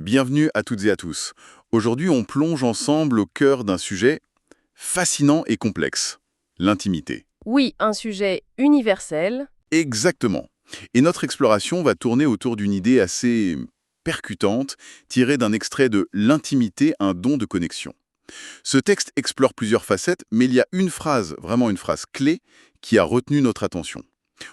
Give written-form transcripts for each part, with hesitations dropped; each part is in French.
Bienvenue à toutes et à tous. Aujourd'hui, on plonge ensemble au cœur d'un sujet fascinant et complexe, l'intimité. Oui, un sujet universel. Exactement. Et notre exploration va tourner autour d'une idée assez percutante, tirée d'un extrait de L'intimité, un don de connexion. Ce texte explore plusieurs facettes, mais il y a une phrase, vraiment une phrase clé, qui a retenu notre attention.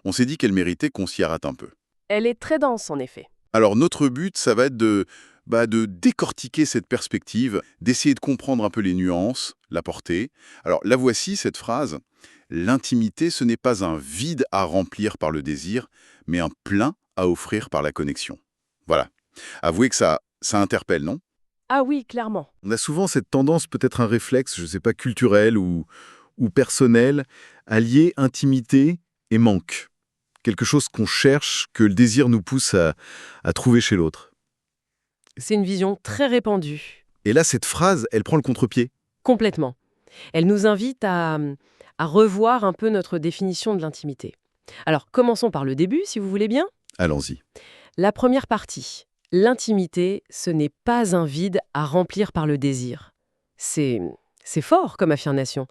On s'est dit qu'elle méritait qu'on s'y arrête un peu. Elle est très dense, en effet. Alors notre but, ça va être de décortiquer cette perspective, d'essayer de comprendre un peu les nuances, la portée. Alors la voici, cette phrase. L'intimité, ce n'est pas un vide à remplir par le désir, mais un plein à offrir par la connexion. Voilà. Avouez que ça interpelle, non? Ah oui, clairement. On a souvent cette tendance, peut-être un réflexe, je ne sais pas, culturel ou personnel, à lier intimité et manque. Quelque chose qu'on cherche, que le désir nous pousse à trouver chez l'autre. C'est une vision très répandue. Et là, cette phrase, elle prend le contre-pied. Complètement. Elle nous invite à revoir un peu notre définition de l'intimité. Alors, commençons par le début, si vous voulez bien. Allons-y. La première partie. L'intimité, ce n'est pas un vide à remplir par le désir. C'est fort comme affirmation.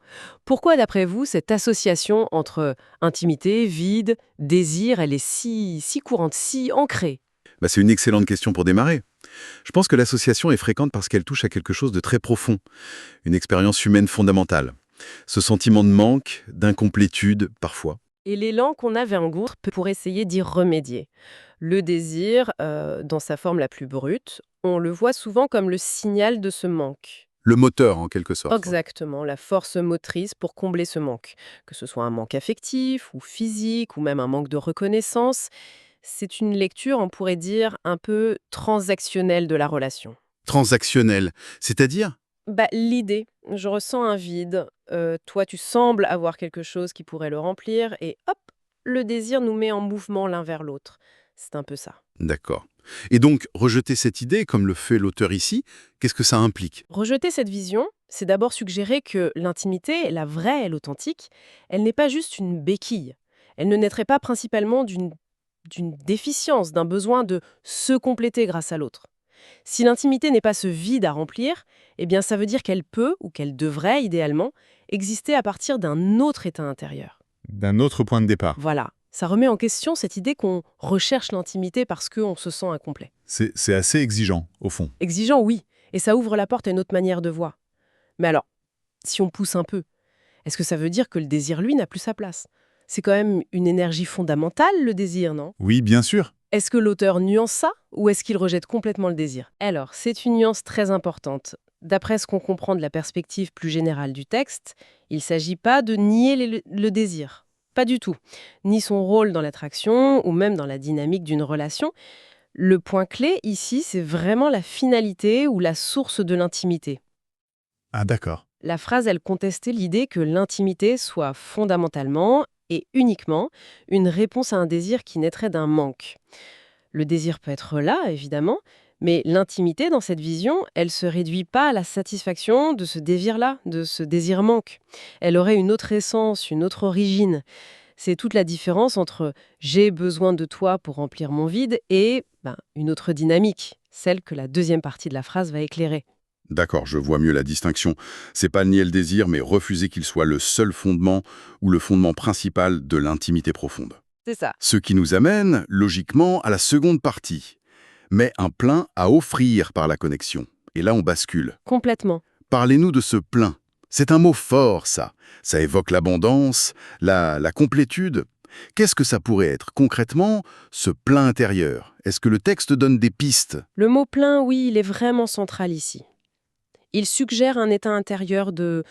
Pourquoi, d'après vous, cette association entre intimité, vide, désir, elle est si courante, si ancrée? C'est une excellente question pour démarrer. Je pense que l'association est fréquente parce qu'elle touche à quelque chose de très profond, une expérience humaine fondamentale. Ce sentiment de manque, d'incomplétude, parfois. Et l'élan qu'on a vers un groupe pour essayer d'y remédier. Le désir, dans sa forme la plus brute, on le voit souvent comme le signal de ce manque. Le moteur, en quelque sorte. Exactement, la force motrice pour combler ce manque. Que ce soit un manque affectif ou physique ou même un manque de reconnaissance, c'est une lecture, on pourrait dire, un peu transactionnelle de la relation. Transactionnel, c'est-à-dire? L'idée, je ressens un vide, toi tu sembles avoir quelque chose qui pourrait le remplir, et hop, le désir nous met en mouvement l'un vers l'autre. C'est un peu ça. D'accord. Et donc, rejeter cette idée, comme le fait l'auteur ici, qu'est-ce que ça implique? Rejeter cette vision, c'est d'abord suggérer que l'intimité, la vraie et l'authentique, elle n'est pas juste une béquille. Elle ne naîtrait pas principalement d'une déficience, d'un besoin de se compléter grâce à l'autre. Si l'intimité n'est pas ce vide à remplir, eh bien ça veut dire qu'elle peut, ou qu'elle devrait idéalement, exister à partir d'un autre état intérieur. D'un autre point de départ. Voilà, ça remet en question cette idée qu'on recherche l'intimité parce qu'on se sent incomplet. C'est assez exigeant, au fond. Exigeant, oui, et ça ouvre la porte à une autre manière de voir. Mais alors, si on pousse un peu, est-ce que ça veut dire que le désir, lui, n'a plus sa place? C'est quand même une énergie fondamentale, le désir, non? Oui, bien sûr. Est-ce que l'auteur nuance ça ou est-ce qu'il rejette complètement le désir? Alors, c'est une nuance très importante. D'après ce qu'on comprend de la perspective plus générale du texte, il ne s'agit pas de nier le désir. Pas du tout. Ni son rôle dans l'attraction ou même dans la dynamique d'une relation. Le point clé ici, c'est vraiment la finalité ou la source de l'intimité. Ah, d'accord. La phrase, elle contestait l'idée que l'intimité soit fondamentalement et uniquement une réponse à un désir qui naîtrait d'un manque. Le désir peut être là, évidemment, mais l'intimité, dans cette vision, elle se réduit pas à la satisfaction de ce désir-là, de ce désir-manque. Elle aurait une autre essence, une autre origine. C'est toute la différence entre «j'ai besoin de toi pour remplir mon vide» et une autre dynamique, celle que la deuxième partie de la phrase va éclairer. D'accord, je vois mieux la distinction. C'est pas nier le désir, mais refuser qu'il soit le seul fondement ou le fondement principal de l'intimité profonde. C'est ça. Ce qui nous amène, logiquement, à la seconde partie. Mais un plein à offrir par la connexion. Et là, on bascule. Complètement. Parlez-nous de ce plein. C'est un mot fort, ça. Ça évoque l'abondance, la complétude. Qu'est-ce que ça pourrait être, concrètement, ce plein intérieur? Est-ce que le texte donne des pistes? Le mot plein, oui, il est vraiment central ici. Il suggère un état intérieur de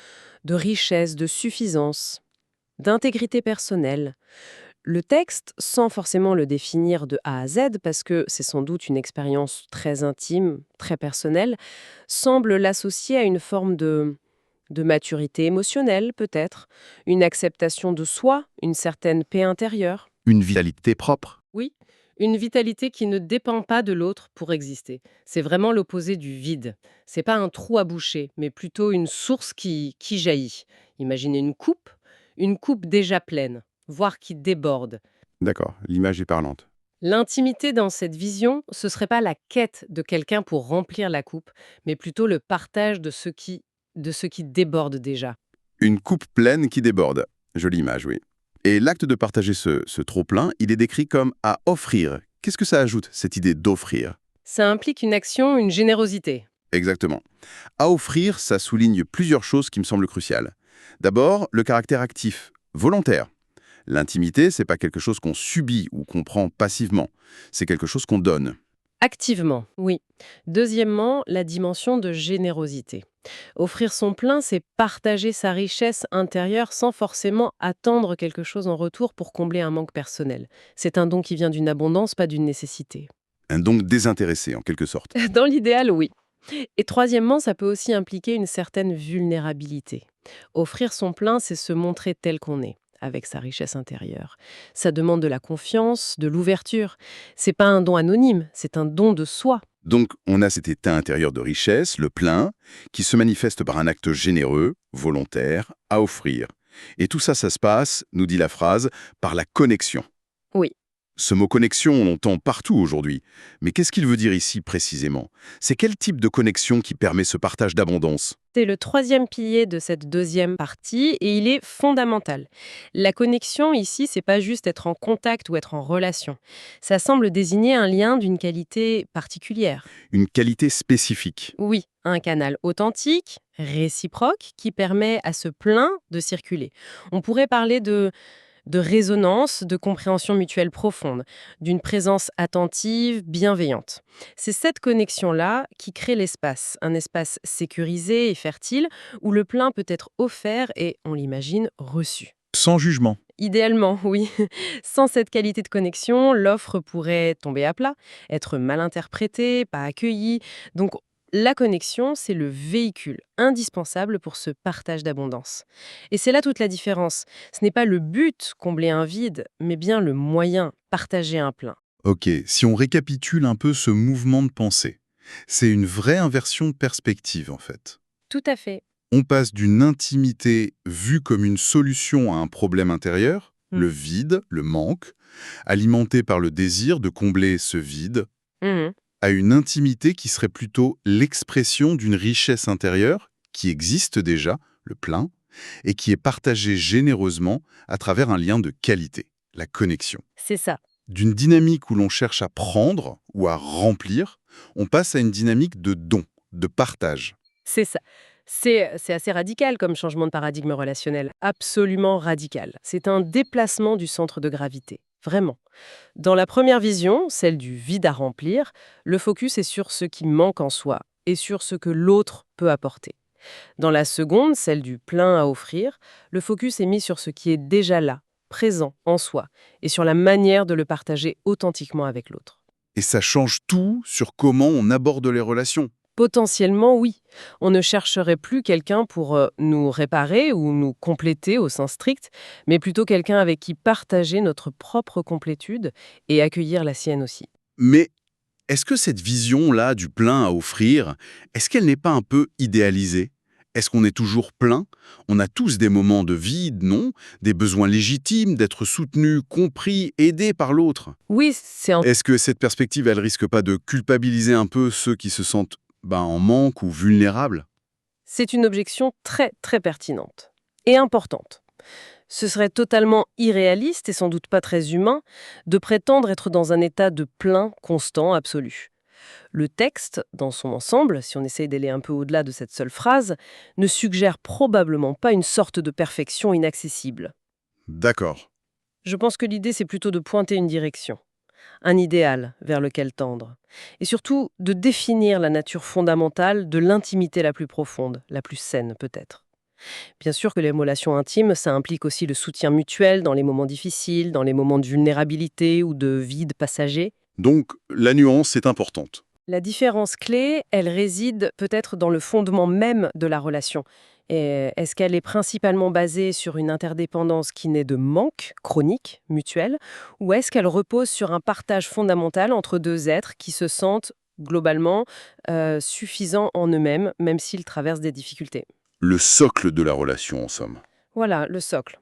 richesse, de suffisance, d'intégrité personnelle. Le texte, sans forcément le définir de A à Z, parce que c'est sans doute une expérience très intime, très personnelle, semble l'associer à une forme de maturité émotionnelle, peut-être, une acceptation de soi, une certaine paix intérieure. Une vitalité propre? Oui, une vitalité qui ne dépend pas de l'autre pour exister. C'est vraiment l'opposé du vide. C'est pas un trou à boucher, mais plutôt une source qui jaillit. Imaginez une coupe déjà pleine, voire qui déborde. D'accord, l'image est parlante. L'intimité dans cette vision, ce serait pas la quête de quelqu'un pour remplir la coupe, mais plutôt le partage de ce qui déborde déjà. Une coupe pleine qui déborde. Jolie image, oui. Et l'acte de partager ce trop-plein, il est décrit comme à offrir. Qu'est-ce que ça ajoute, cette idée d'offrir? Ça implique une action, une générosité. Exactement. À offrir, ça souligne plusieurs choses qui me semblent cruciales. D'abord, le caractère actif, volontaire. L'intimité, c'est pas quelque chose qu'on subit ou qu'on prend passivement. C'est quelque chose qu'on donne. Activement, oui. Deuxièmement, la dimension de générosité. Offrir son plein, c'est partager sa richesse intérieure sans forcément attendre quelque chose en retour pour combler un manque personnel. C'est un don qui vient d'une abondance, pas d'une nécessité. Un don désintéressé, en quelque sorte. Dans l'idéal, oui. Et troisièmement, ça peut aussi impliquer une certaine vulnérabilité. Offrir son plein, c'est se montrer tel qu'on est, avec sa richesse intérieure. Ça demande de la confiance, de l'ouverture. C'est pas un don anonyme, c'est un don de soi. Donc, on a cet état intérieur de richesse, le plein, qui se manifeste par un acte généreux, volontaire, à offrir. Et tout ça, ça se passe, nous dit la phrase, par la connexion. Oui. Ce mot connexion, on l'entend partout aujourd'hui. Mais qu'est-ce qu'il veut dire ici précisément? C'est quel type de connexion qui permet ce partage d'abondance? C'est le troisième pilier de cette deuxième partie et il est fondamental. La connexion ici, c'est pas juste être en contact ou être en relation. Ça semble désigner un lien d'une qualité particulière. Une qualité spécifique. Oui, un canal authentique, réciproque, qui permet à ce plein de circuler. On pourrait parler de résonance, de compréhension mutuelle profonde, d'une présence attentive, bienveillante. C'est cette connexion-là qui crée l'espace, un espace sécurisé et fertile où le plein peut être offert et, on l'imagine, reçu. Sans jugement. Idéalement, oui. Sans cette qualité de connexion, l'offre pourrait tomber à plat, être mal interprétée, pas accueillie. Donc, la connexion, c'est le véhicule indispensable pour ce partage d'abondance. Et c'est là toute la différence. Ce n'est pas le but, combler un vide, mais bien le moyen, partager un plein. Ok, si on récapitule un peu ce mouvement de pensée, c'est une vraie inversion de perspective en fait. Tout à fait. On passe d'une intimité vue comme une solution à un problème intérieur, Mm. le vide, le manque, alimenté par le désir de combler ce vide, Mhm. à une intimité qui serait plutôt l'expression d'une richesse intérieure qui existe déjà, le plein, et qui est partagée généreusement à travers un lien de qualité, la connexion. C'est ça. D'une dynamique où l'on cherche à prendre ou à remplir, on passe à une dynamique de don, de partage. C'est ça. C'est assez radical comme changement de paradigme relationnel, absolument radical. C'est un déplacement du centre de gravité, vraiment. Dans la première vision, celle du vide à remplir, le focus est sur ce qui manque en soi et sur ce que l'autre peut apporter. Dans la seconde, celle du plein à offrir, le focus est mis sur ce qui est déjà là, présent en soi, et sur la manière de le partager authentiquement avec l'autre. Et ça change tout sur comment on aborde les relations. Potentiellement, oui. On ne chercherait plus quelqu'un pour nous réparer ou nous compléter au sens strict, mais plutôt quelqu'un avec qui partager notre propre complétude et accueillir la sienne aussi. Mais est-ce que cette vision-là du plein à offrir, est-ce qu'elle n'est pas un peu idéalisée? Est-ce qu'on est toujours plein? On a tous des moments de vide, non? Des besoins légitimes d'être soutenus, compris, aidés par l'autre. Oui, Est-ce que cette perspective, elle risque pas de culpabiliser un peu ceux qui se sentent en manque ou vulnérables? c'est une objection très très pertinente et importante. Ce serait totalement irréaliste et sans doute pas très humain de prétendre être dans un état de plein constant absolu. Le texte, dans son ensemble, si on essaye d'aller un peu au-delà de cette seule phrase, ne suggère probablement pas une sorte de perfection inaccessible. D'accord. Je pense que l'idée, c'est plutôt de pointer une direction, un idéal vers lequel tendre, et surtout de définir la nature fondamentale de l'intimité la plus profonde, la plus saine peut-être. Bien sûr que les relations intimes, ça implique aussi le soutien mutuel dans les moments difficiles, dans les moments de vulnérabilité ou de vide passager. Donc, la nuance est importante. La différence clé, elle réside peut-être dans le fondement même de la relation. Et est-ce qu'elle est principalement basée sur une interdépendance qui naît de manque chronique, mutuel, ou est-ce qu'elle repose sur un partage fondamental entre deux êtres qui se sentent globalement suffisants en eux-mêmes, même s'ils traversent des difficultés? Le socle de la relation, en somme. Voilà, le socle.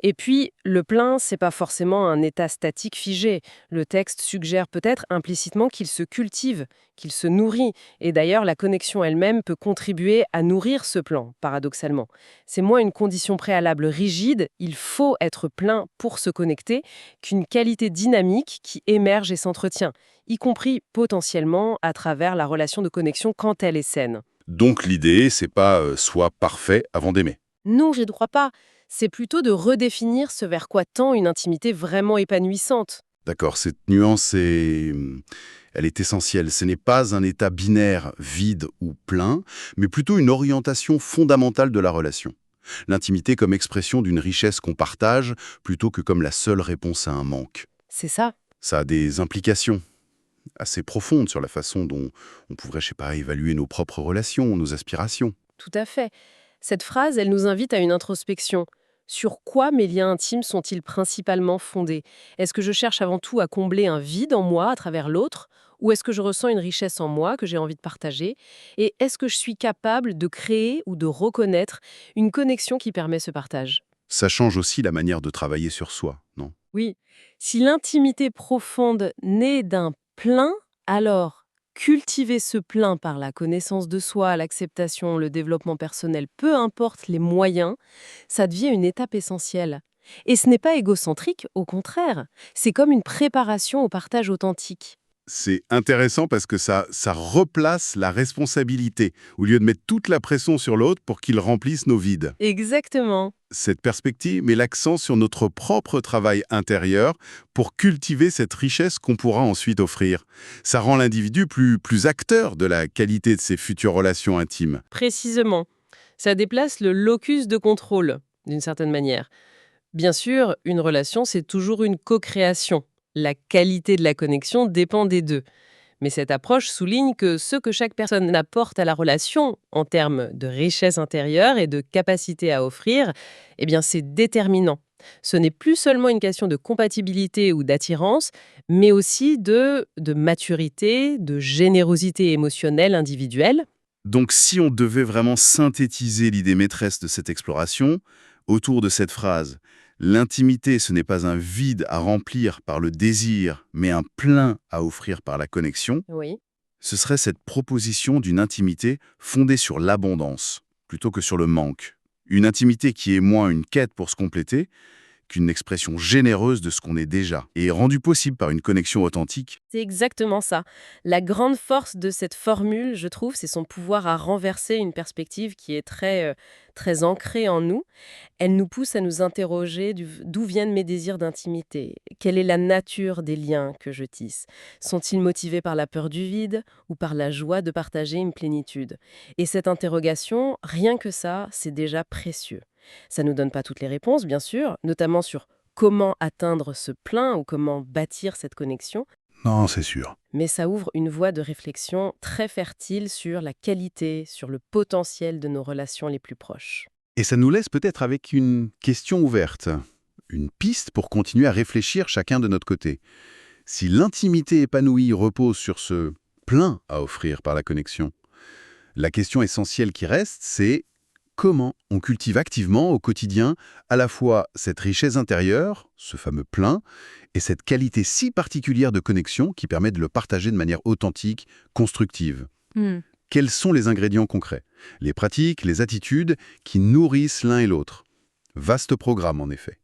Et puis, le plein, c'est pas forcément un état statique figé. Le texte suggère peut-être implicitement qu'il se cultive, qu'il se nourrit. Et d'ailleurs, la connexion elle-même peut contribuer à nourrir ce plan, paradoxalement. C'est moins une condition préalable rigide, il faut être plein pour se connecter, qu'une qualité dynamique qui émerge et s'entretient, y compris potentiellement à travers la relation de connexion quand elle est saine. Donc l'idée, c'est pas soit parfait avant d'aimer. Non, je ne crois pas. C'est plutôt de redéfinir ce vers quoi tend une intimité vraiment épanouissante. D'accord, cette nuance elle est essentielle. Ce n'est pas un état binaire, vide ou plein, mais plutôt une orientation fondamentale de la relation. L'intimité comme expression d'une richesse qu'on partage, plutôt que comme la seule réponse à un manque. C'est ça, Ça a des implications assez profondes sur la façon dont on pourrait, je sais pas, évaluer nos propres relations, nos aspirations. tout à fait. Cette phrase, elle nous invite à une introspection. Sur quoi mes liens intimes sont-ils principalement fondés? Est-ce que je cherche avant tout à combler un vide en moi à travers l'autre? Ou est-ce que je ressens une richesse en moi que j'ai envie de partager? Et est-ce que je suis capable de créer ou de reconnaître une connexion qui permet ce partage? Ça change aussi la manière de travailler sur soi, non? Oui, si l'intimité profonde naît d'un plein, alors cultiver ce plein par la connaissance de soi, l'acceptation, le développement personnel, peu importe les moyens, ça devient une étape essentielle. Et ce n'est pas égocentrique, au contraire, c'est comme une préparation au partage authentique. C'est intéressant parce que ça replace la responsabilité, au lieu de mettre toute la pression sur l'autre pour qu'il remplisse nos vides. Exactement. Cette perspective met l'accent sur notre propre travail intérieur pour cultiver cette richesse qu'on pourra ensuite offrir. Ça rend l'individu plus acteur de la qualité de ses futures relations intimes. Précisément. Ça déplace le locus de contrôle, d'une certaine manière. Bien sûr, une relation, c'est toujours une co-création. La qualité de la connexion dépend des deux. Mais cette approche souligne que ce que chaque personne apporte à la relation, en termes de richesse intérieure et de capacité à offrir, eh bien c'est déterminant. Ce n'est plus seulement une question de compatibilité ou d'attirance, mais aussi de maturité, de générosité émotionnelle individuelle. Donc si on devait vraiment synthétiser l'idée maîtresse de cette exploration, autour de cette phrase, l'intimité, ce n'est pas un vide à remplir par le désir, mais un plein à offrir par la connexion, Oui. ce serait cette proposition d'une intimité fondée sur l'abondance, plutôt que sur le manque. Une intimité qui est moins une quête pour se compléter, qu'une expression généreuse de ce qu'on est déjà, et rendue possible par une connexion authentique. C'est exactement ça. La grande force de cette formule, je trouve, c'est son pouvoir à renverser une perspective qui est très ancrée en nous. Elle nous pousse à nous interroger d'où viennent mes désirs d'intimité. Quelle est la nature des liens que je tisse? Sont-ils motivés par la peur du vide ou par la joie de partager une plénitude? Et cette interrogation, rien que ça, c'est déjà précieux. Ça ne nous donne pas toutes les réponses, bien sûr, notamment sur comment atteindre ce plein ou comment bâtir cette connexion, Non, c'est sûr. mais ça ouvre une voie de réflexion très fertile sur la qualité, sur le potentiel de nos relations les plus proches. Et ça nous laisse peut-être avec une question ouverte, une piste pour continuer à réfléchir chacun de notre côté. Si l'intimité épanouie repose sur ce plein à offrir par la connexion, la question essentielle qui reste, c'est comment on cultive activement au quotidien à la fois cette richesse intérieure, ce fameux plein, et cette qualité si particulière de connexion qui permet de le partager de manière authentique, constructive. Quels sont les ingrédients concrets? Les pratiques, les attitudes qui nourrissent l'un et l'autre. Vaste programme en effet.